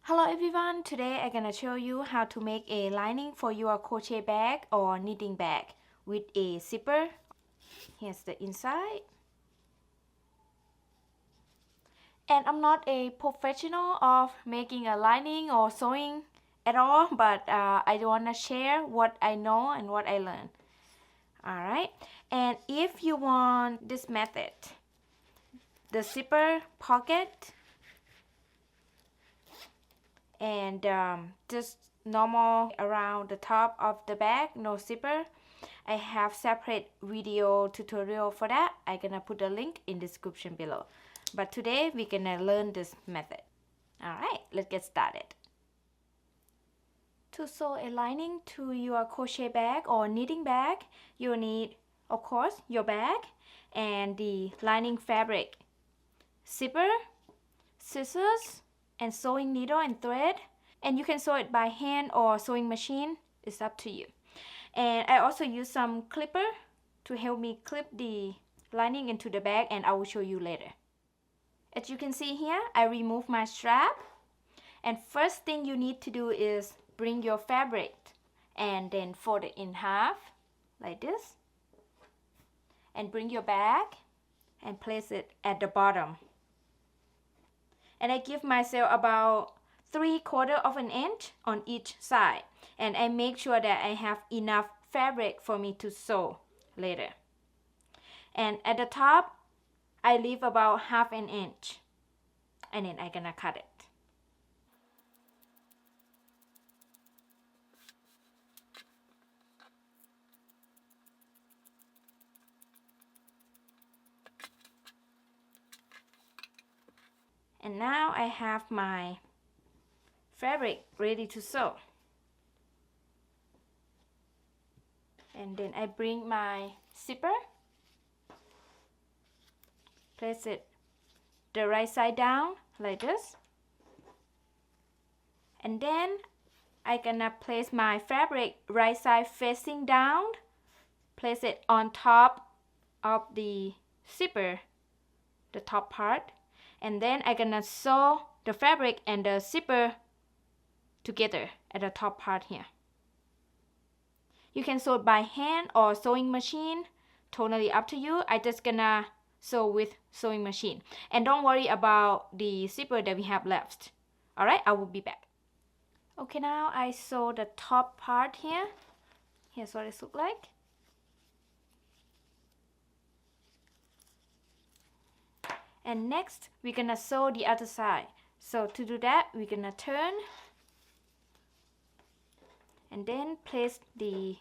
Hello everyone, today I'm gonna show you how to make a lining for your crochet bag or knitting bag with a zipper. Here's the inside. And I'm not a professional of making a lining or sewing at all, but I wanna share what I know and what I learned. Alright, and if you want this method, the zipper pocket and just normal around the top of the bag, no zipper, I have separate video tutorial for that. I'm gonna put a link in the description below, but today we're gonna learn this method. Alright, let's get started. To sew a lining to your crochet bag or knitting bag, you need, of course, your bag and the lining fabric, zipper, scissors, and sewing needle and thread. And you can sew it by hand or sewing machine, it's up to you. And I also use some clipper to help me clip the lining into the bag, and I will show you later. As you can see here, I remove my strap, and first thing you need to do is bring your fabric and then fold it in half like this, and bring your bag and place it at the bottom. And I give myself about 3/4 of an inch on each side, and I make sure that I have enough fabric for me to sew later. And at the top, I leave about 1/2 an inch, and then I'm gonna cut it. And now I have my fabric ready to sew. And then I bring my zipper, place it the right side down like this, and then I'm gonna place my fabric right side facing down, place it on top of the zipper, the top part, and then I'm gonna sew the fabric and the zipper together at the top part here. You can sew it by hand or sewing machine, totally up to you. I just gonna sew with sewing machine, and don't worry about the zipper that we have left. Alright, I will be back. Okay, now I sew the top part here. Here's what it looks like. And next, we're gonna sew the other side. So to do that, we're gonna turn and then place the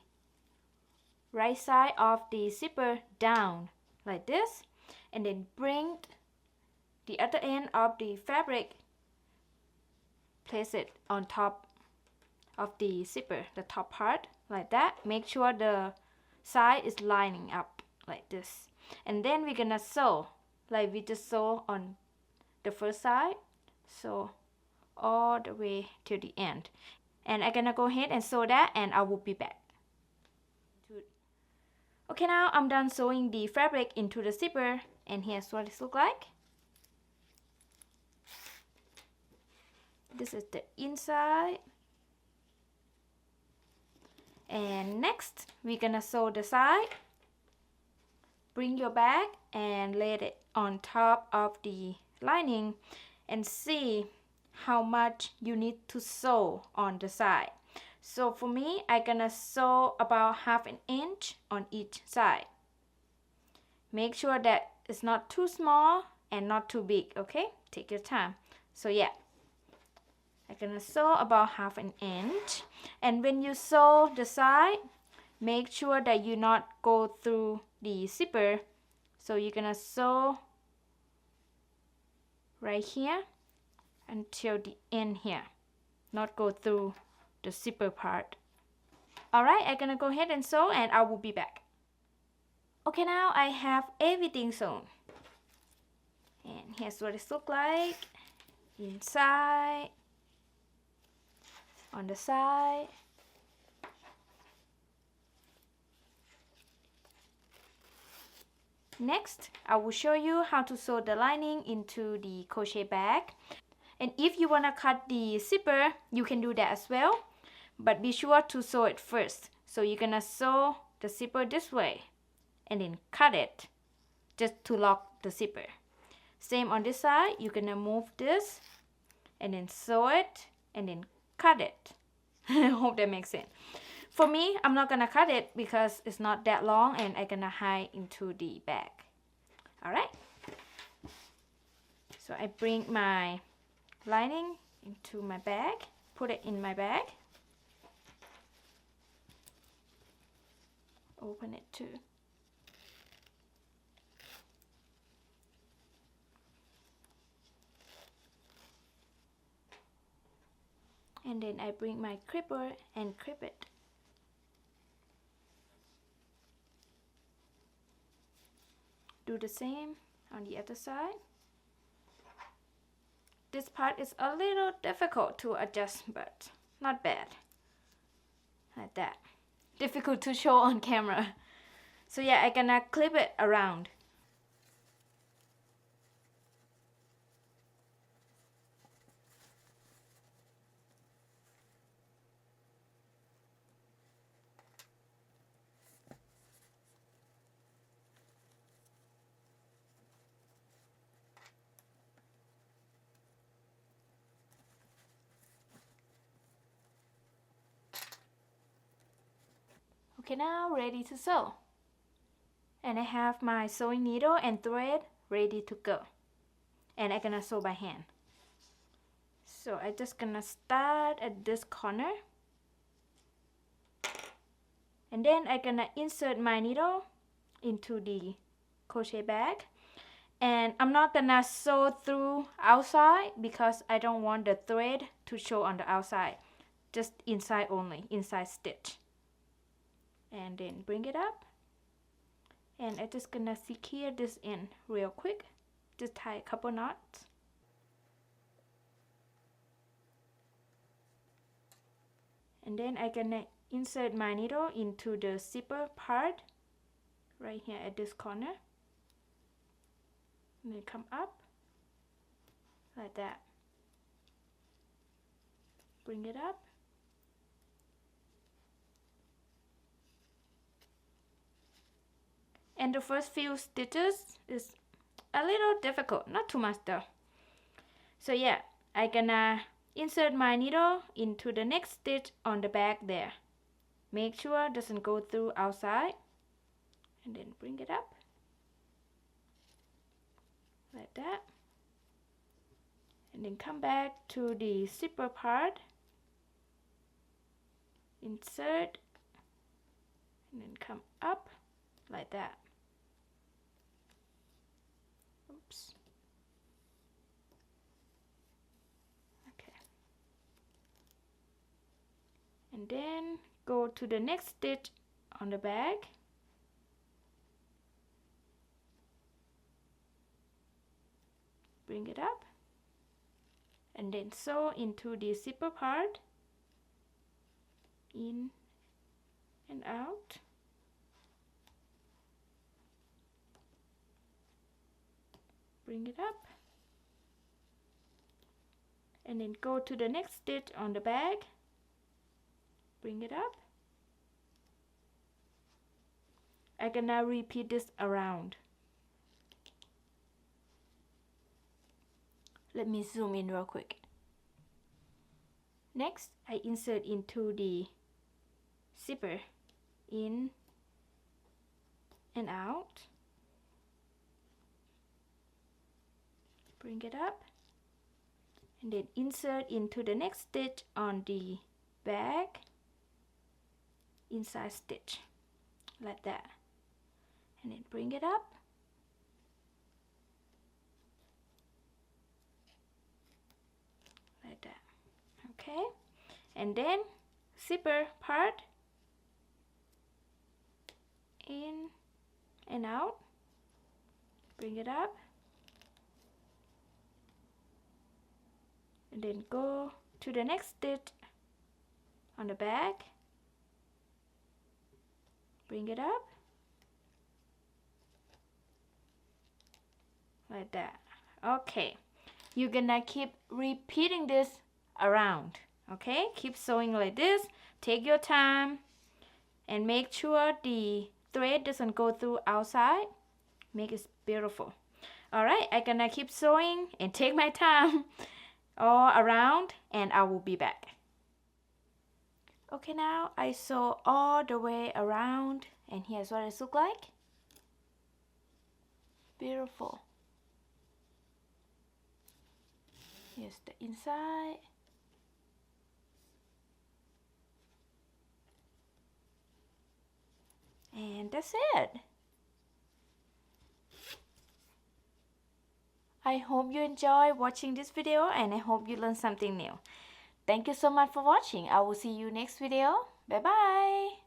right side of the zipper down like this, and then bring the other end of the fabric, place it on top of the zipper, the top part like that. Make sure the side is lining up like this, and then we're gonna sew like we just sew on the first side, so all the way to the end. And I'm gonna go ahead and sew that, and I will be back. Okay, now I'm done sewing the fabric into the zipper, and here's what it looks like. This is the inside. And next, we're gonna sew the side. Bring your bag and lay it on top of the lining and see how much you need to sew on the side. So for me, I'm gonna sew about 1/2 an inch on each side. Make sure that it's not too small and not too big, okay? Take your time. So yeah, I'm gonna sew about 1/2 an inch. And when you sew the side, make sure that you not go through the zipper. So you're gonna sew right here until the end here, not go through the zipper part. Alright, I'm gonna go ahead and sew, and I will be back. Okay, now I have everything sewn, and here's what it looks like inside, on the side. Next, I will show you how to sew the lining into the crochet bag. And if you want to cut the zipper, you can do that as well, but be sure to sew it first. So you're gonna sew the zipper this way and then cut it just to lock the zipper. Same on this side, you're gonna move this and then sew it and then cut it. I hope that makes sense. For me, I'm not gonna cut it because it's not that long and I'm gonna hide into the bag. Alright, so I bring my lining into my bag, put it in my bag, open it too. And then I bring my clipper and clip it. Do the same on the other side. This part is a little difficult to adjust, but not bad. Like that. Difficult to show on camera. So yeah, I'm gonna clip it around. Okay, now ready to sew. And I have my sewing needle and thread ready to go. And I'm gonna sew by hand. So I'm just gonna start at this corner. And then I'm gonna insert my needle into the crochet bag. And I'm not gonna sew through outside because I don't want the thread to show on the outside. Just inside only, inside stitch. And then bring it up. And I'm just gonna secure this in real quick. Just tie a couple knots. And then I'm gonna insert my needle into the zipper part right here at this corner. And then come up like that. Bring it up. And the first few stitches is a little difficult, not too much though. So yeah, I'm gonna insert my needle into the next stitch on the back there. Make sure it doesn't go through outside. And then bring it up. Like that. And then come back to the zipper part. Insert. And then come up like that. Oops. Okay. And then go to the next stitch on the back. Bring it up. And then sew into the zipper part. In and out. Bring it up. And then go to the next stitch on the back. Bring it up. I'm gonna repeat this around. Let me zoom in real quick. Next, I insert into the zipper, in and out. Bring it up. And then insert into the next stitch on the back, inside stitch, like that. And then bring it up. Like that. Okay. And then zipper part, in and out. Bring it up. And then go to the next stitch on the back. Bring it up. Like that. Okay. you're gonna keep repeating this around. Okay, keep sewing like this. Take your time and make sure the thread doesn't go through outside. Make it beautiful. All right, I'm gonna keep sewing and take my time all around, and I will be back. Okay, now I sew all the way around, and here's what it looks like. Beautiful. Here's the inside. And that's it. I hope you enjoy watching this video, and I hope you learned something new. Thank you so much for watching. I will see you next video. Bye bye.